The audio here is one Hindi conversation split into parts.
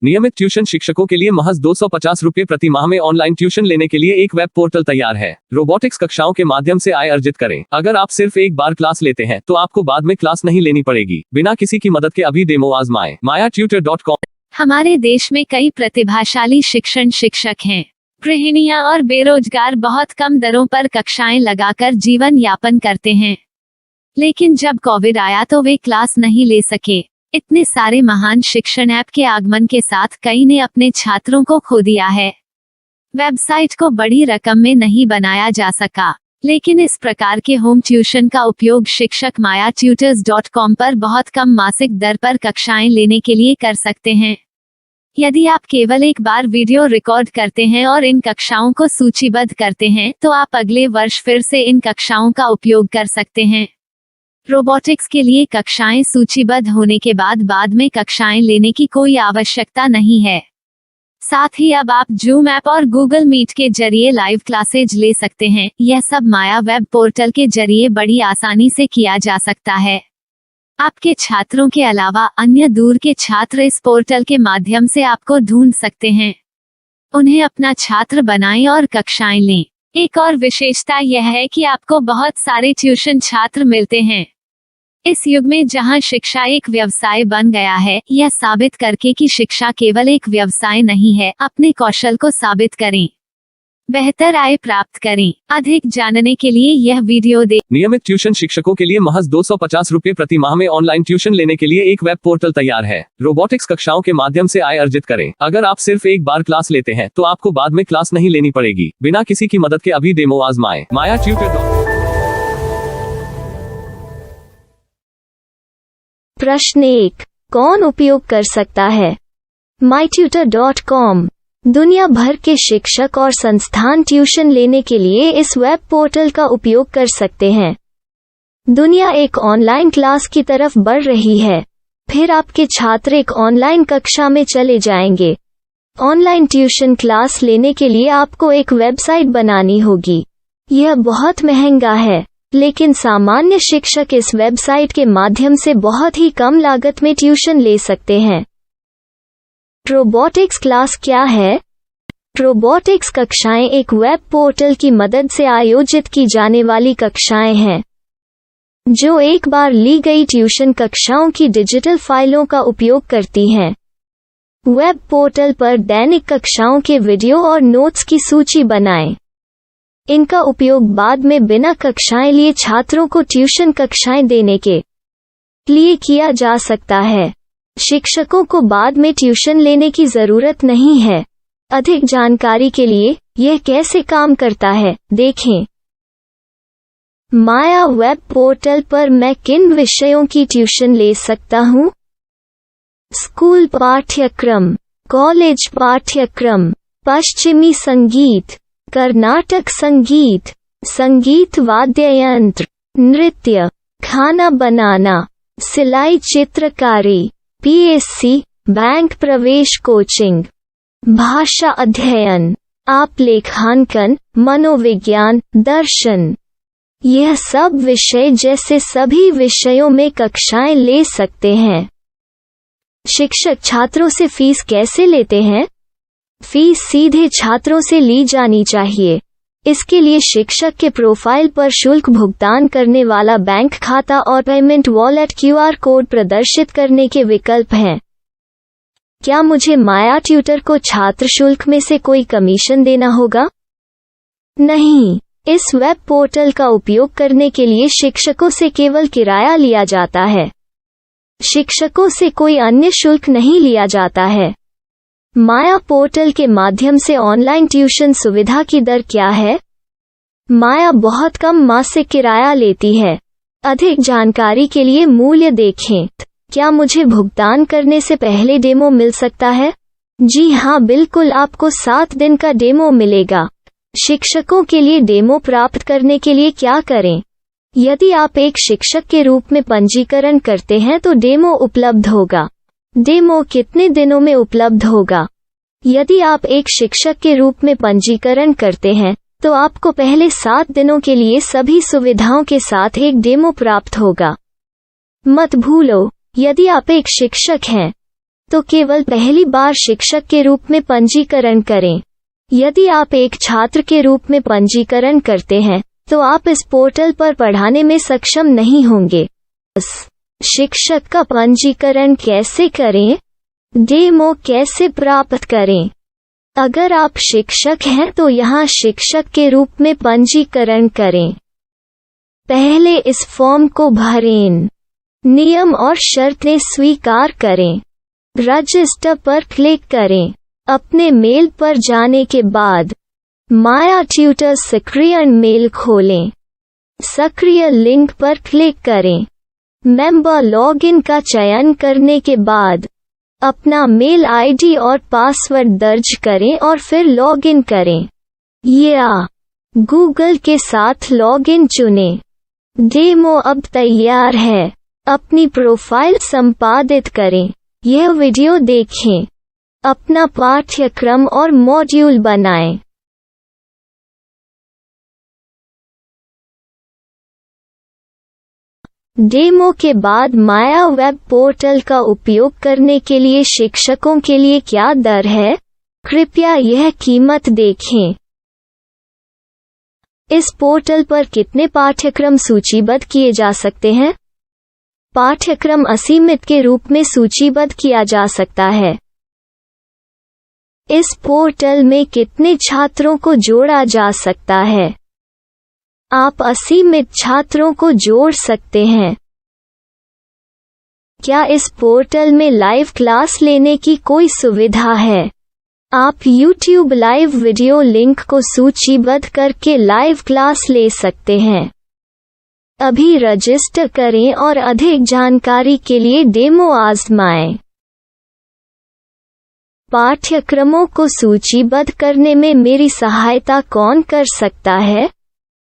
नियमित ट्यूशन शिक्षकों के लिए महज 250 रुपये प्रति माह में ऑनलाइन ट्यूशन लेने के लिए एक वेब पोर्टल तैयार है। रोबोटिक्स कक्षाओं के माध्यम से आय अर्जित करें। अगर आप सिर्फ एक बार क्लास लेते हैं तो आपको बाद में क्लास नहीं लेनी पड़ेगी। बिना किसी की मदद के अभी डेमो आजमाएं। mayatutor.com। हमारे देश में कई प्रतिभाशाली शिक्षण शिक्षक हैं। गृहिणियां और बेरोजगार बहुत कम दरों पर कक्षाएं लगाकर जीवन यापन करते हैं, लेकिन जब कोविड आया तो वे क्लास नहीं ले सके। इतने सारे महान शिक्षण ऐप के आगमन के साथ कई ने अपने छात्रों को खो दिया है। वेबसाइट को बड़ी रकम में नहीं बनाया जा सका, लेकिन इस प्रकार के होम ट्यूशन का उपयोग शिक्षक mayatutors.com पर बहुत कम मासिक दर पर कक्षाएं लेने के लिए कर सकते हैं। यदि आप केवल एक बार वीडियो रिकॉर्ड करते हैं और इन कक्षाओं को सूचीबद्ध करते हैं तो आप अगले वर्ष फिर से इन कक्षाओं का उपयोग कर सकते हैं। रोबोटिक्स के लिए कक्षाएं सूचीबद्ध होने के बाद में कक्षाएं लेने की कोई आवश्यकता नहीं है। साथ ही अब आप जूम ऐप और गूगल मीट के जरिए लाइव क्लासेज ले सकते हैं। यह सब माया वेब पोर्टल के जरिए बड़ी आसानी से किया जा सकता है। आपके छात्रों के अलावा अन्य दूर के छात्र इस पोर्टल के माध्यम से आपको ढूंढ सकते हैं। उन्हें अपना छात्र बनाएं और कक्षाएं लें। एक और विशेषता यह है कि आपको बहुत सारे ट्यूशन छात्र मिलते हैं। इस युग में जहां शिक्षा एक व्यवसाय बन गया है, यह साबित करके कि शिक्षा केवल एक व्यवसाय नहीं है, अपने कौशल को साबित करें, बेहतर आय प्राप्त करें। अधिक जानने के लिए यह वीडियो नियमित ट्यूशन शिक्षकों के लिए महज 250 रुपये प्रति माह में ऑनलाइन ट्यूशन लेने के लिए एक वेब पोर्टल तैयार है। रोबोटिक्स कक्षाओं के माध्यम से आय अर्जित करें। अगर आप सिर्फ एक बार क्लास लेते हैं तो आपको बाद में क्लास नहीं लेनी पड़ेगी। बिना किसी की मदद के अभी डेमो आजमाएं। mayatutor.com। प्रश्न 1, कौन उपयोग कर सकता है? mytutor.com दुनिया भर के शिक्षक और संस्थान ट्यूशन लेने के लिए इस वेब पोर्टल का उपयोग कर सकते हैं। दुनिया एक ऑनलाइन क्लास की तरफ बढ़ रही है, फिर आपके छात्र एक ऑनलाइन कक्षा में चले जाएंगे। ऑनलाइन ट्यूशन क्लास लेने के लिए आपको एक वेबसाइट बनानी होगी। यह बहुत महंगा है, लेकिन सामान्य शिक्षक इस वेबसाइट के माध्यम से बहुत ही कम लागत में ट्यूशन ले सकते हैं। रोबोटिक्स क्लास क्या है? रोबोटिक्स कक्षाएं एक वेब पोर्टल की मदद से आयोजित की जाने वाली कक्षाएं हैं, जो एक बार ली गई ट्यूशन कक्षाओं की डिजिटल फाइलों का उपयोग करती हैं। वेब पोर्टल पर दैनिक कक्षाओं के वीडियो और नोट्स की सूची बनाएं। इनका उपयोग बाद में बिना कक्षाएं लिए छात्रों को ट्यूशन कक्षाएं देने के लिए किया जा सकता है। शिक्षकों को बाद में ट्यूशन लेने की जरूरत नहीं है। अधिक जानकारी के लिए यह कैसे काम करता है, देखें। माया वेब पोर्टल पर मैं किन विषयों की ट्यूशन ले सकता हूँ? स्कूल पाठ्यक्रम, कॉलेज पाठ्यक्रम, पश्चिमी संगीत, कर्नाटक संगीत, संगीत वाद्य यंत्र, नृत्य, खाना बनाना, सिलाई चित्रकारी, पीएससी, बैंक प्रवेश कोचिंग, भाषा अध्ययन, आप लेखांकन, मनोविज्ञान, दर्शन। यह सब विषय जैसे सभी विषयों में कक्षाएं ले सकते हैं। शिक्षक छात्रों से फीस कैसे लेते हैं? फीस सीधे छात्रों से ली जानी चाहिए। इसके लिए शिक्षक के प्रोफाइल पर शुल्क भुगतान करने वाला बैंक खाता और पेमेंट वॉलेट QR कोड प्रदर्शित करने के विकल्प हैं। क्या मुझे माया ट्यूटर को छात्र शुल्क में से कोई कमीशन देना होगा? नहीं, इस वेब पोर्टल का उपयोग करने के लिए शिक्षकों से केवल किराया लिया जाता है। शिक्षकों से कोई अन्य शुल्क नहीं लिया जाता है। माया पोर्टल के माध्यम से ऑनलाइन ट्यूशन सुविधा की दर क्या है? माया बहुत कम मासिक किराया लेती है। अधिक जानकारी के लिए मूल्य देखें। क्या मुझे भुगतान करने से पहले डेमो मिल सकता है? जी हाँ, बिल्कुल, आपको 7 दिन का डेमो मिलेगा। शिक्षकों के लिए डेमो प्राप्त करने के लिए क्या करें? यदि आप एक शिक्षक के रूप में पंजीकरण करते हैं तो डेमो उपलब्ध होगा। डेमो कितने दिनों में उपलब्ध होगा? यदि आप एक शिक्षक के रूप में पंजीकरण करते हैं तो आपको पहले 7 दिनों के लिए सभी सुविधाओं के साथ एक डेमो प्राप्त होगा। मत भूलो, यदि आप एक शिक्षक हैं तो केवल पहली बार शिक्षक के रूप में पंजीकरण करें। यदि आप एक छात्र के रूप में पंजीकरण करते हैं तो आप इस पोर्टल पर पढ़ाने में सक्षम नहीं होंगे। शिक्षक का पंजीकरण कैसे करें? डेमो कैसे प्राप्त करें? अगर आप शिक्षक हैं तो यहाँ शिक्षक के रूप में पंजीकरण करें। पहले इस फॉर्म को भरें। नियम और शर्तें स्वीकार करें। रजिस्टर पर क्लिक करें। अपने मेल पर जाने के बाद माया ट्यूटर सक्रिय मेल खोलें। सक्रिय लिंक पर क्लिक करें। मेंबर लॉगिन का चयन करने के बाद अपना मेल आईडी और पासवर्ड दर्ज करें और फिर लॉगिन करें या गूगल के साथ लॉगिन चुनें। डेमो अब तैयार है। अपनी प्रोफाइल संपादित करें। यह वीडियो देखें। अपना पाठ्यक्रम और मॉड्यूल बनाएं। डेमो के बाद माया वेब पोर्टल का उपयोग करने के लिए शिक्षकों के लिए क्या दर है? कृपया यह कीमत देखें। इस पोर्टल पर कितने पाठ्यक्रम सूचीबद्ध किए जा सकते हैं? पाठ्यक्रम असीमित के रूप में सूचीबद्ध किया जा सकता है। इस पोर्टल में कितने छात्रों को जोड़ा जा सकता है? आप असीमित छात्रों को जोड़ सकते हैं। क्या इस पोर्टल में लाइव क्लास लेने की कोई सुविधा है? आप YouTube लाइव वीडियो लिंक को सूचीबद्ध करके लाइव क्लास ले सकते हैं। अभी रजिस्टर करें और अधिक जानकारी के लिए डेमो आजमाएं। पाठ्यक्रमों को सूचीबद्ध करने में मेरी सहायता कौन कर सकता है?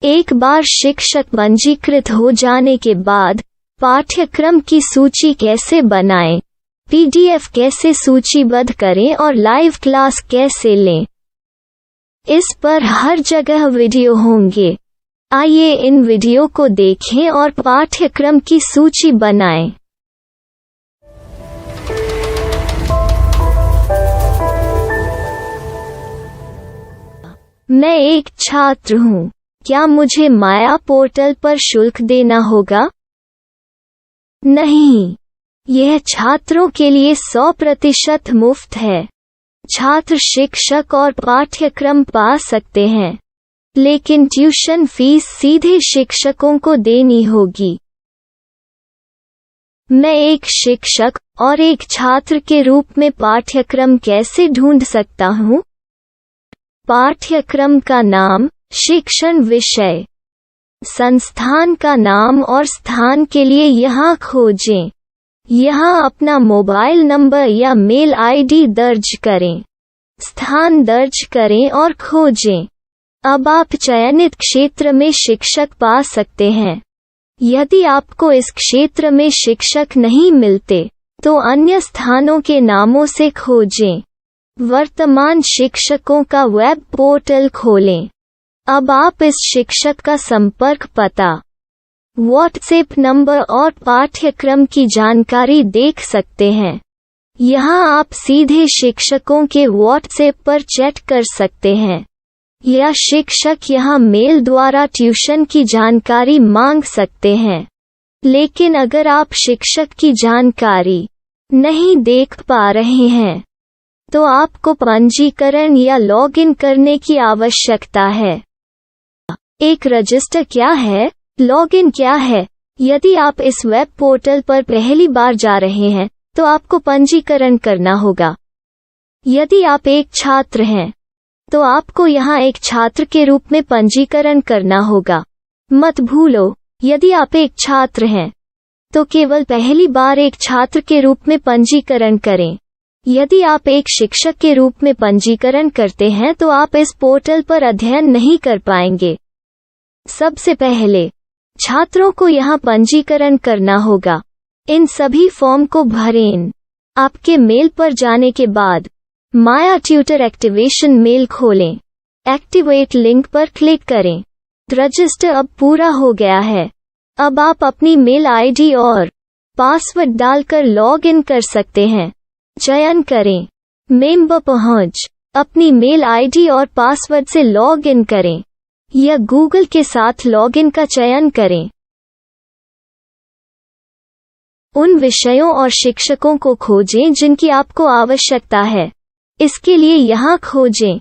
एक बार शिक्षक पंजीकृत हो जाने के बाद पाठ्यक्रम की सूची कैसे बनाएं, PDF कैसे सूचीबद्ध करें और लाइव क्लास कैसे लें, इस पर हर जगह वीडियो होंगे। आइए इन वीडियो को देखें और पाठ्यक्रम की सूची बनाएं। मैं एक छात्र हूँ। क्या मुझे माया पोर्टल पर शुल्क देना होगा? नहीं, यह छात्रों के लिए 100% मुफ्त है। छात्र शिक्षक और पाठ्यक्रम पा सकते हैं, लेकिन ट्यूशन फीस सीधे शिक्षकों को देनी होगी। मैं एक शिक्षक और एक छात्र के रूप में पाठ्यक्रम कैसे ढूंढ सकता हूँ? पाठ्यक्रम का नाम, शिक्षण विषय, संस्थान का नाम और स्थान के लिए यहाँ खोजें। यहाँ अपना मोबाइल नंबर या मेल आईडी दर्ज करें। स्थान दर्ज करें और खोजें। अब आप चयनित क्षेत्र में शिक्षक पा सकते हैं। यदि आपको इस क्षेत्र में शिक्षक नहीं मिलते तो अन्य स्थानों के नामों से खोजें। वर्तमान शिक्षकों का वेब पोर्टल खोलें। अब आप इस शिक्षक का संपर्क पता, व्हाट्सएप नंबर और पाठ्यक्रम की जानकारी देख सकते हैं। यहाँ आप सीधे शिक्षकों के व्हाट्सएप पर चैट कर सकते हैं या शिक्षक यहाँ मेल द्वारा ट्यूशन की जानकारी मांग सकते हैं। लेकिन अगर आप शिक्षक की जानकारी नहीं देख पा रहे हैं तो आपको पंजीकरण या लॉगिन करने की आवश्यकता है। एक रजिस्टर क्या है? लॉगिन क्या है? यदि आप इस वेब पोर्टल पर पहली बार जा रहे हैं तो आपको पंजीकरण करना होगा। यदि आप एक छात्र हैं तो आपको यहाँ एक छात्र के रूप में पंजीकरण करना होगा। मत भूलो, यदि आप एक छात्र हैं तो केवल पहली बार एक छात्र के रूप में पंजीकरण करें। यदि आप एक शिक्षक के रूप में पंजीकरण करते हैं तो आप इस पोर्टल पर अध्ययन नहीं कर पाएंगे। सबसे पहले छात्रों को यहाँ पंजीकरण करना होगा। इन सभी फॉर्म को भरें। आपके मेल पर जाने के बाद माया ट्यूटर एक्टिवेशन मेल खोलें। एक्टिवेट लिंक पर क्लिक करें। रजिस्टर अब पूरा हो गया है। अब आप अपनी मेल आईडी और पासवर्ड डालकर लॉग इन कर सकते हैं। चयन करें। मेंबर पहुंच। अपनी मेल आईडी और पासवर्ड से लॉग इन करें या गूगल के साथ लॉगिन का चयन करें। उन विषयों और शिक्षकों को खोजें जिनकी आपको आवश्यकता है। इसके लिए यहाँ खोजें।